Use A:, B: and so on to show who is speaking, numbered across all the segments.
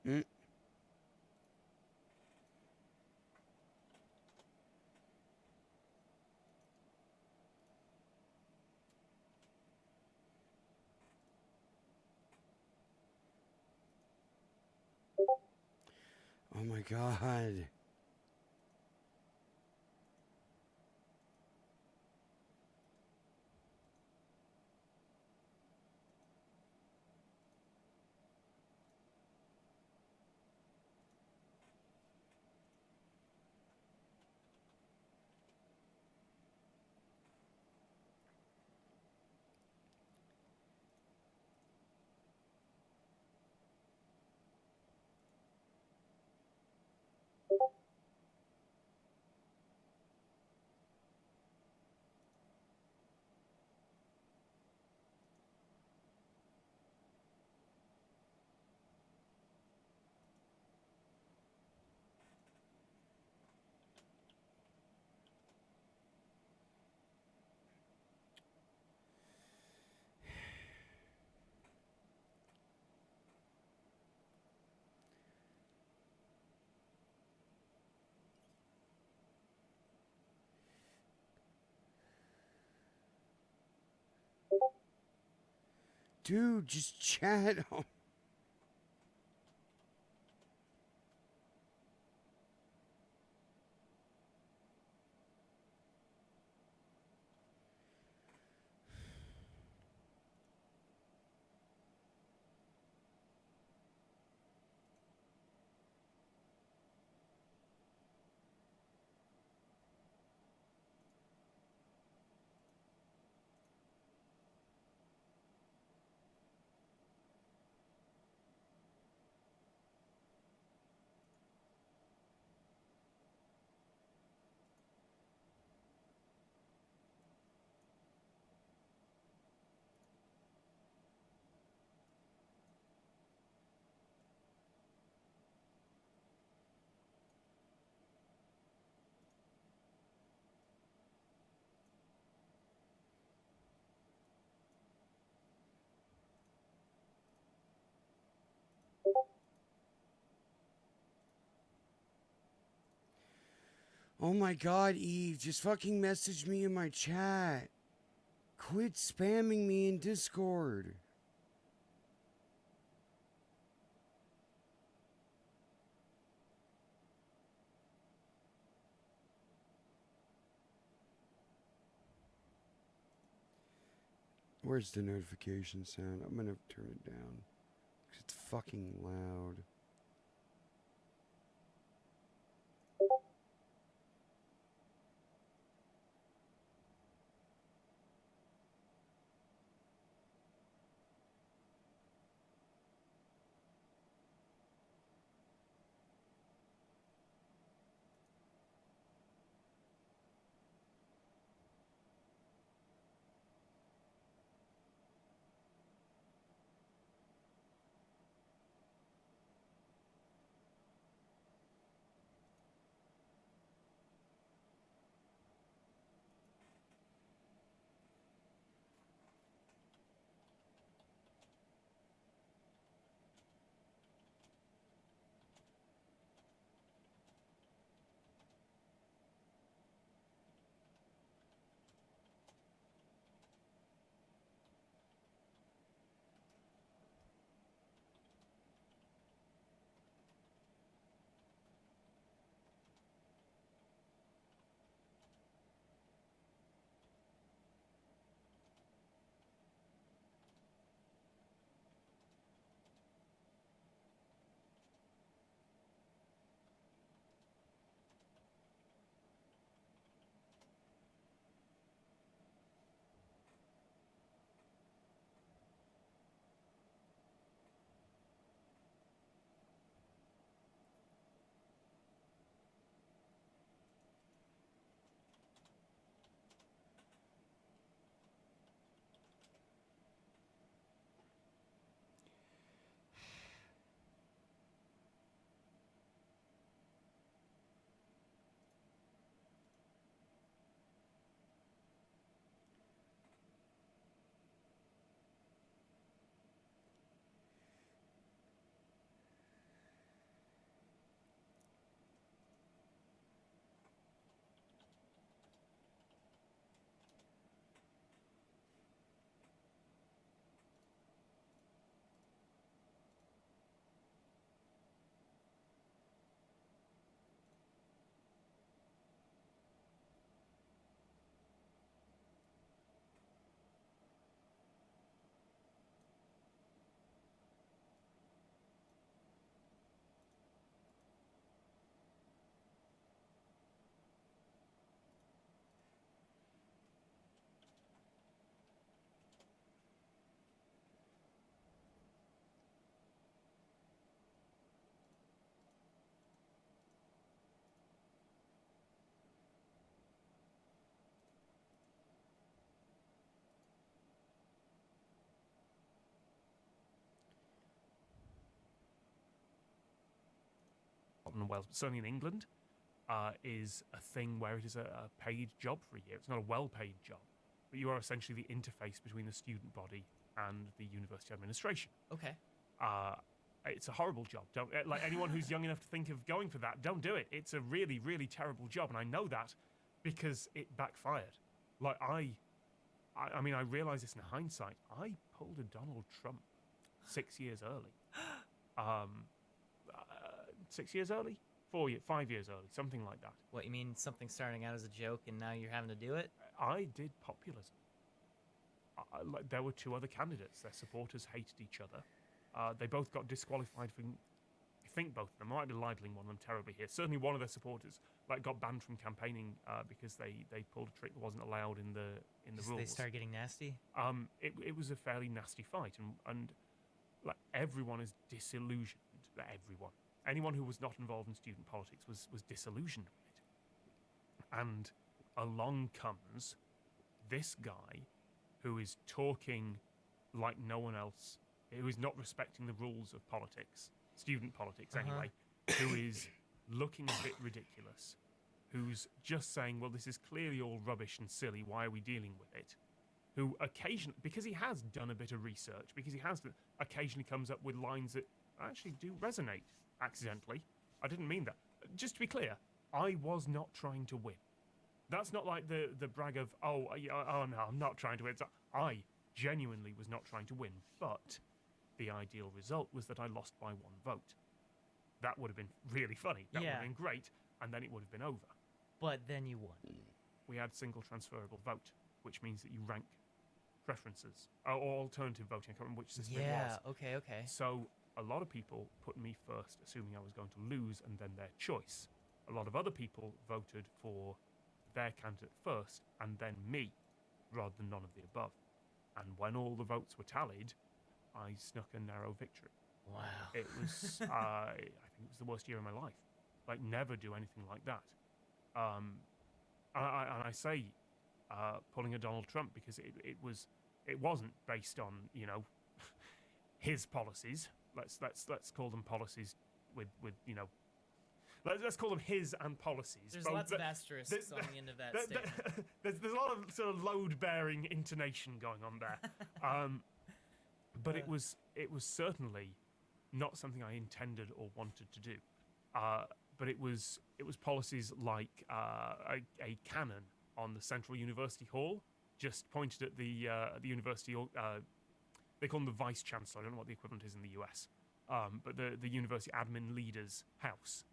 A: Mm. Oh my god. Dude, just chat. Oh. Oh my god, Eve, just fucking message me in my chat. Quit spamming me in Discord. Where's the notification sound? I'm gonna turn it down. 'Cause it's fucking loud.
B: Wales, but certainly in England, is a thing where it is a paid job for a year. It's not a well-paid job, but you are essentially the interface between the student body and the university administration.
C: Okay.
B: It's a horrible job. Don't like anyone who's young enough to think of going for that. Don't do it. It's a really, really terrible job, and I know that because it backfired. Like I mean, I realize this in hindsight. I pulled a Donald Trump 6 years early. 6 years early, 5 years early, something like that.
C: What, you mean something starting out as a joke and now you're having to do it?
B: I did populism. Like, there were two other candidates. Their supporters hated each other. They both got disqualified for. I think both of them. I might be libeling one of them terribly here. Certainly, one of their supporters got banned from campaigning because they pulled a trick that wasn't allowed in the rules.
C: They started getting nasty.
B: It was a fairly nasty fight, and like everyone is disillusioned. Everyone, anyone who was not involved in student politics was disillusioned with it. And along comes this guy who is talking like no one else, who is not respecting the rules of politics, student politics anyway, who is looking a bit ridiculous, who's just saying, well, this is clearly all rubbish and silly, why are we dealing with it? Who occasionally, because he has done a bit of research, because he has occasionally comes up with lines that actually do resonate accidentally. I didn't mean that. Just to be clear, I was not trying to win. That's not like the brag of, oh no, I'm not trying to win. I genuinely was not trying to win, but the ideal result was that I lost by 1 vote. That would have been really funny. That would have been great, and then it would have been over.
C: But then you won.
B: We had single transferable vote, which means that you rank preferences, or alternative voting. I can't remember which system it was.
C: Yeah, okay.
B: So a lot of people put me first, assuming I was going to lose, and then their choice. A lot of other people voted for their candidate first, and then me, rather than none of the above. And when all the votes were tallied, I snuck a narrow victory.
C: Wow.
B: It was, I think it was the worst year of my life. Like, never do anything like that. And I say pulling a Donald Trump because it wasn't based on, you know, his policies. Let's call them policies with you know. Let's call them his and policies.
C: There's lots of asterisks on the end of that statement.
B: There's a lot of sort of load-bearing intonation going on there. But it was certainly not something I intended or wanted to do. But it was policies like a cannon on the Central University Hall, just pointed at the university. They call them the Vice Chancellor. I don't know what the equivalent is in the US. But the university admin leader's house.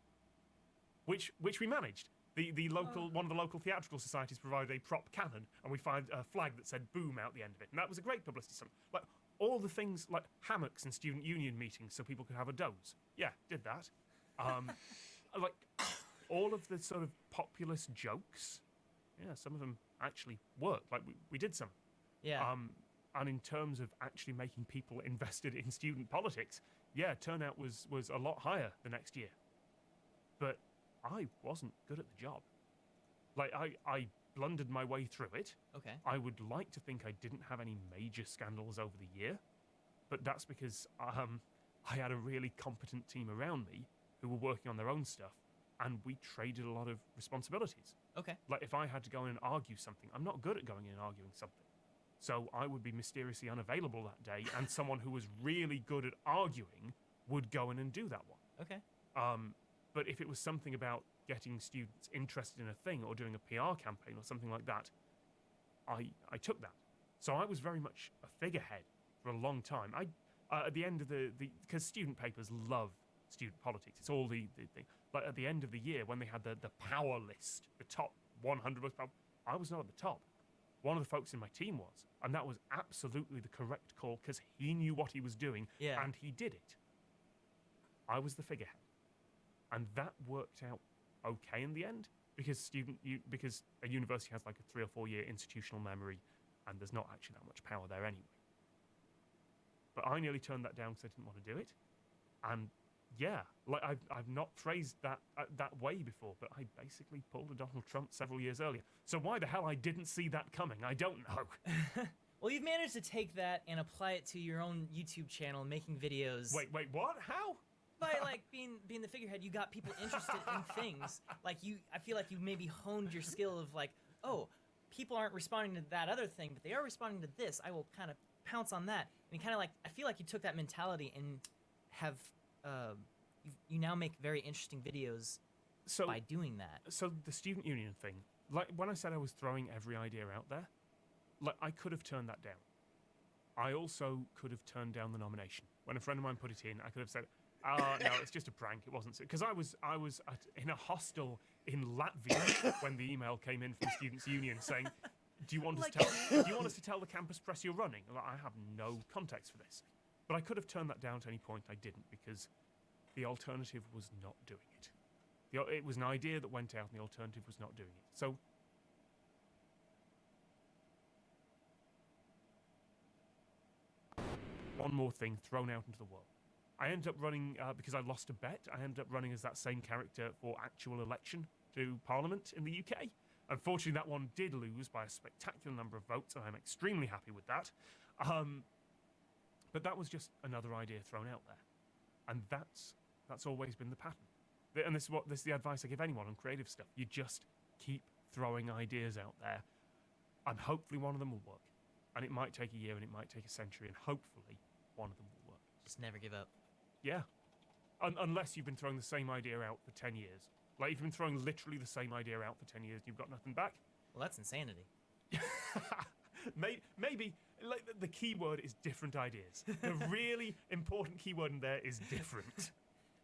B: Which we managed. The local one of the local theatrical societies provided a prop cannon, and we found a flag that said "boom" out the end of it, and that was a great publicity stunt. Like all the things, like hammocks and student union meetings, so people could have a doze. Yeah, did that. Like all of the sort of populist jokes. Yeah, some of them actually worked. Like we did some.
C: Yeah.
B: And in terms of actually making people invested in student politics, yeah, turnout was a lot higher the next year. But I wasn't good at the job. Like, I blundered my way through it.
C: Okay.
B: I would like to think I didn't have any major scandals over the year, but that's because I had a really competent team around me who were working on their own stuff, and we traded a lot of responsibilities.
C: Okay.
B: Like, if I had to go in and argue something, I'm not good at going in and arguing something. So I would be mysteriously unavailable that day, and someone who was really good at arguing would go in and do that one.
C: Okay.
B: But if it was something about getting students interested in a thing or doing a PR campaign or something like that, I took that. So I was very much a figurehead for a long time. At the end of because student papers love student politics. It's all the thing. Like at the end of the year when they had the power list, the top 100 most powerful, I was not at the top. One of the folks in my team was, and that was absolutely the correct call because he knew what he was doing and he did it. I was the figurehead. And that worked out okay in the end because because a university has like a 3 or 4 year institutional memory, and there's not actually that much power there anyway. But I nearly turned that down because I didn't want to do it, and yeah, like I've not phrased that way before, but I basically pulled a Donald Trump several years earlier. So why the hell I didn't see that coming, I don't know.
C: Well, you've managed to take that and apply it to your own YouTube channel, making videos.
B: Wait, what? How?
C: by like being the figurehead, you got people interested in things. Like I feel like you maybe honed your skill of like, oh, people aren't responding to that other thing, but they are responding to this. I will kind of pounce on that. And you kind of like, I feel like you took that mentality and have, you now make very interesting videos by doing that.
B: So the student union thing, like when I said I was throwing every idea out there, like I could have turned that down. I also could have turned down the nomination. When a friend of mine put it in, I could have said, no, it's just a prank. It wasn't. Because I was in a hostel in Latvia when the email came in from the Students' Union saying, do you want us to tell the campus press you're running? Like, I have no context for this. But I could have turned that down at any point. I didn't, because the alternative was not doing it. It was an idea that went out, and the alternative was not doing it. So one more thing thrown out into the world. I ended up running, because I lost a bet, I ended up running as that same character for actual election to Parliament in the UK. Unfortunately, that one did lose by a spectacular number of votes, and I'm extremely happy with that. But that was just another idea thrown out there. And that's always been the pattern. And this is the advice I give anyone on creative stuff. You just keep throwing ideas out there, and hopefully one of them will work. And it might take a year, and it might take a century, and hopefully one of them will work.
C: Just never give up.
B: Yeah. Unless you've been throwing the same idea out for 10 years. Like, if you've been throwing literally the same idea out for 10 years and you've got nothing back.
C: Well, that's insanity.
B: Maybe like, the key word is different ideas. The really important key word in there is different.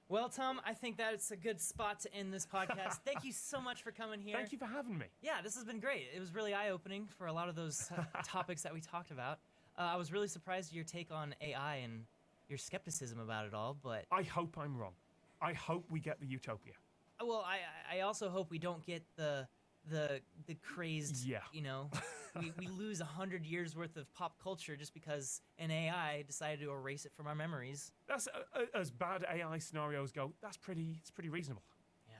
C: Well, Tom, I think that's a good spot to end this podcast. Thank you so much for coming here.
B: Thank you for having me.
C: Yeah, this has been great. It was really eye-opening for a lot of those topics that we talked about. I was really surprised at your take on AI and your skepticism about it all, but...
B: I hope I'm wrong. I hope we get the utopia.
C: Well, I also hope we don't get the crazed, you know, we lose 100 years worth of pop culture just because an AI decided to erase it from our memories.
B: That's as bad AI scenarios go. It's pretty reasonable.
C: Yeah.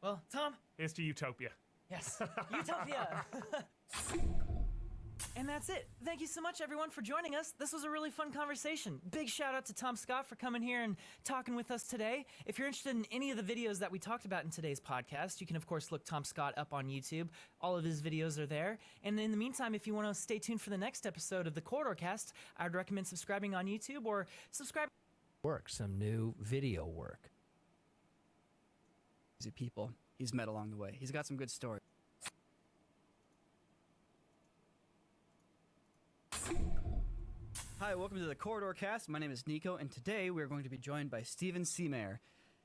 C: Well, Tom.
B: Here's to utopia.
C: Yes, utopia. And that's it. Thank you so much, everyone, for joining us. This was a really fun conversation. Big shout out to Tom Scott for coming here and talking with us today. If you're interested in any of the videos that we talked about in today's podcast, you can, of course, look Tom Scott up on YouTube. All of his videos are there. And in the meantime, if you want to stay tuned for the next episode of the Corridor Cast, I would recommend subscribing on YouTube or subscribe.
D: Some new video work.
E: People he's met along the way. He's got some good stories. Hi, welcome to the Corridor Cast. My name is Nico, and today we are going to be joined by Steven Seamayer.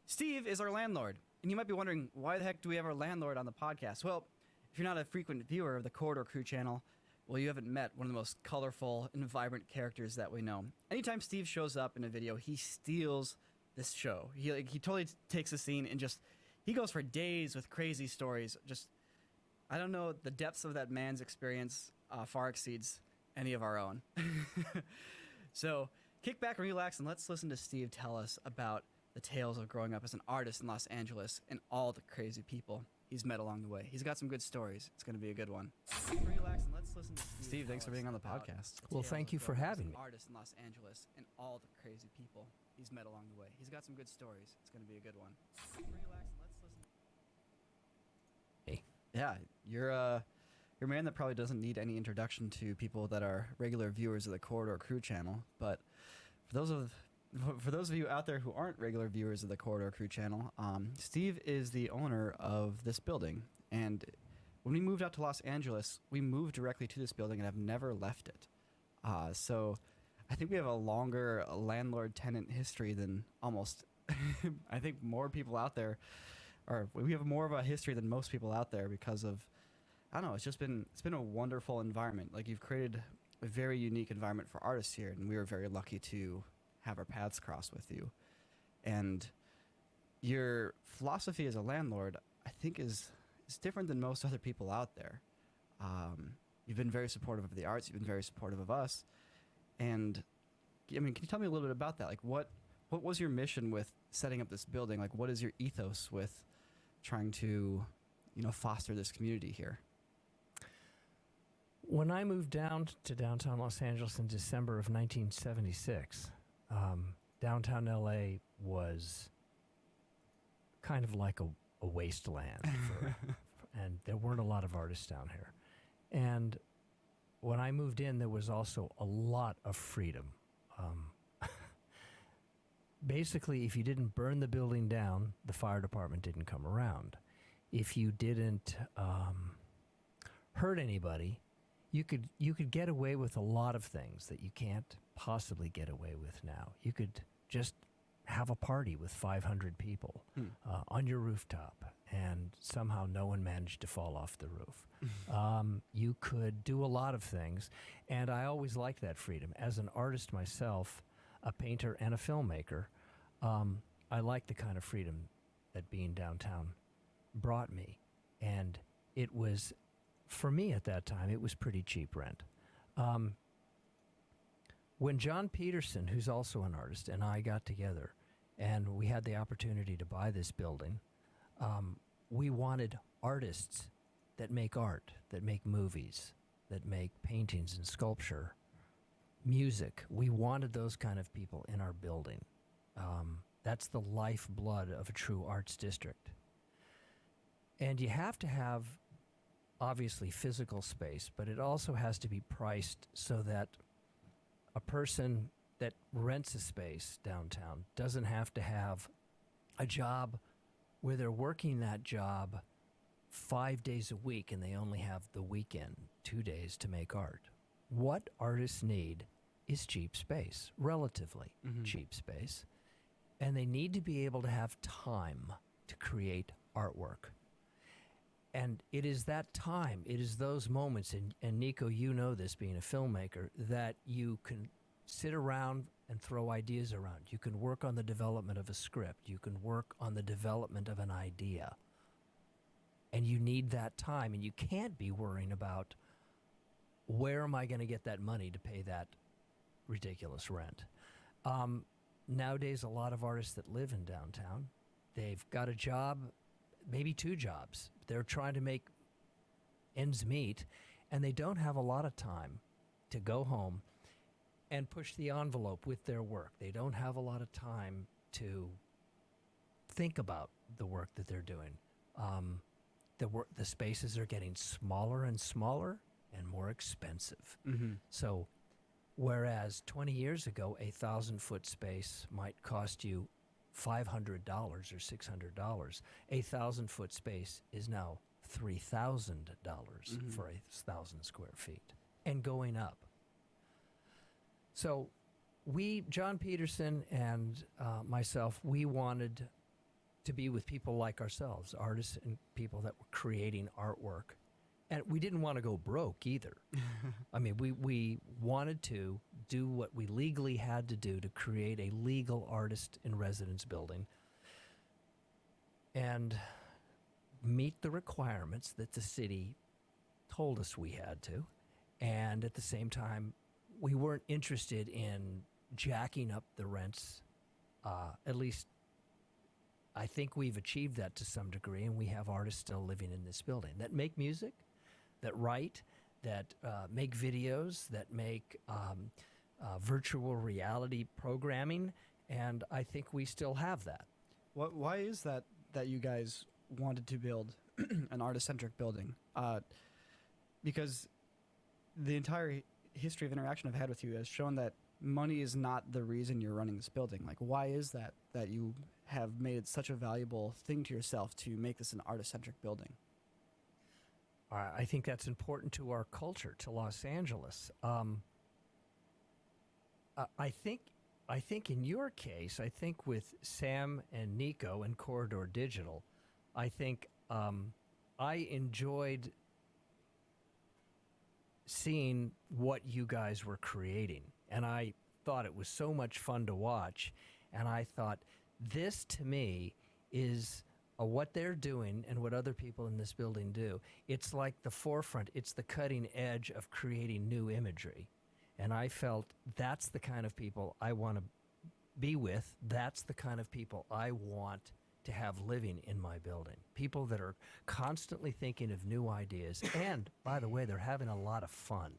E: Steve is our landlord, and you might be wondering, why the heck do we have our landlord on the podcast? Well, if you're not a frequent viewer of the Corridor Crew channel, well, you haven't met one of the most colorful and vibrant characters that we know. Anytime Steve shows up in a video, he steals this show. He totally takes a scene and he goes for days with crazy stories. I don't know, the depths of that man's experience far exceeds any of our own. So kick back and relax and let's listen to Steve tell us about the tales of growing up as an artist in Los Angeles and all the crazy people he's met along the way. He's got some good stories. It's going to be a good one. Relax and let's listen to Steve,
D: thanks for being on the podcast.
E: The
D: well, thank you for having me.
E: Artist in Los Angeles and all the crazy people he's met along the way. He's got some good stories. It's going to be a good one. Relax and let's listen.
D: Hey.
E: Yeah, you're a man that probably doesn't need any introduction to people that are regular viewers of the Corridor Crew channel, but for those of you out there who aren't regular viewers of the Corridor Crew channel, Steve is the owner of this building, and when we moved out to Los Angeles, we moved directly to this building and have never left it. So I think we have a longer landlord-tenant history than almost, I think more people out there, or we have more of a history than most people out there because of, I don't know, it's been a wonderful environment. Like, you've created a very unique environment for artists here, and we were very lucky to have our paths cross with you. And your philosophy as a landlord, I think, is different than most other people out there. You've been very supportive of the arts. You've been very supportive of us. And, I mean, can you tell me a little bit about that? Like, what was your mission with setting up this building? Like, what is your ethos with trying to, foster this community here?
D: When I moved down to downtown Los Angeles in December of 1976, downtown LA was kind of like a wasteland, and there weren't a lot of artists down here. And when I moved in, there was also a lot of freedom. Basically, if you didn't burn the building down, the fire department didn't come around. If you didn't hurt anybody, you could get away with a lot of things that you can't possibly get away with now. You could just have a party with 500 people on your rooftop, and somehow no one managed to fall off the roof. You could do a lot of things, and I always liked that freedom. As an artist myself, a painter and a filmmaker, I like the kind of freedom that being downtown brought me. And it was, for me at that time, it was pretty cheap rent. When John Peterson, who's also an artist, and I got together and we had the opportunity to buy this building, we wanted artists that make art, that make movies, that make paintings and sculpture, music. We wanted those kind of people in our building. That's the lifeblood of a true arts district. And you have to have, obviously, physical space, but it also has to be priced so that a person that rents a space downtown doesn't have to have a job where they're working that job 5 days a week and they only have the weekend, 2 days to make art. What artists need is cheap space, relatively cheap space. And they need to be able to have time to create artwork. And it is that time, it is those moments, and Nico, you know this being a filmmaker, that you can sit around and throw ideas around. You can work on the development of a script. You can work on the development of an idea. And you need that time, and you can't be worrying about where am I going to get that money to pay that ridiculous rent. Nowadays, a lot of artists that live in downtown, they've got a job, maybe 2 jobs. They're trying to make ends meet, and they don't have a lot of time to go home and push the envelope with their work. They don't have a lot of time to think about the work that they're doing. The spaces are getting smaller and smaller and more expensive. So whereas 20 years ago, a 1,000-foot space might cost you $500 or $600, a 1,000-foot space is now $3,000 for 1,000 square feet and going up. So John Peterson and myself, we wanted to be with people like ourselves, artists and people that were creating artwork. And we didn't want to go broke either. I mean, we wanted to do what we legally had to do to create a legal artist in residence building and meet the requirements that the city told us we had to. And at the same time, we weren't interested in jacking up the rents. At least I think we've achieved that to some degree, and we have artists still living in this building that make music, that write, that make videos, that make virtual reality programming, and I think we still have that.
E: Why is that you guys wanted to build an artist-centric building? Because the entire history of interaction I've had with you has shown that money is not the reason you're running this building. Like, why is that you have made it such a valuable thing to yourself to make this an artist-centric building?
D: I think that's important to our culture, to Los Angeles. I think in your case, I think with Sam and Nico and Corridor Digital, I think I enjoyed seeing what you guys were creating. And I thought it was so much fun to watch. And I thought, this to me is what they're doing and what other people in this building do. It's like the forefront. It's the cutting edge of creating new imagery. And I felt that's the kind of people I want to be with. That's the kind of people I want to have living in my building. People that are constantly thinking of new ideas. And, by the way, they're having a lot of fun.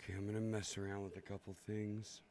A: Okay, I'm gonna mess around with a couple things.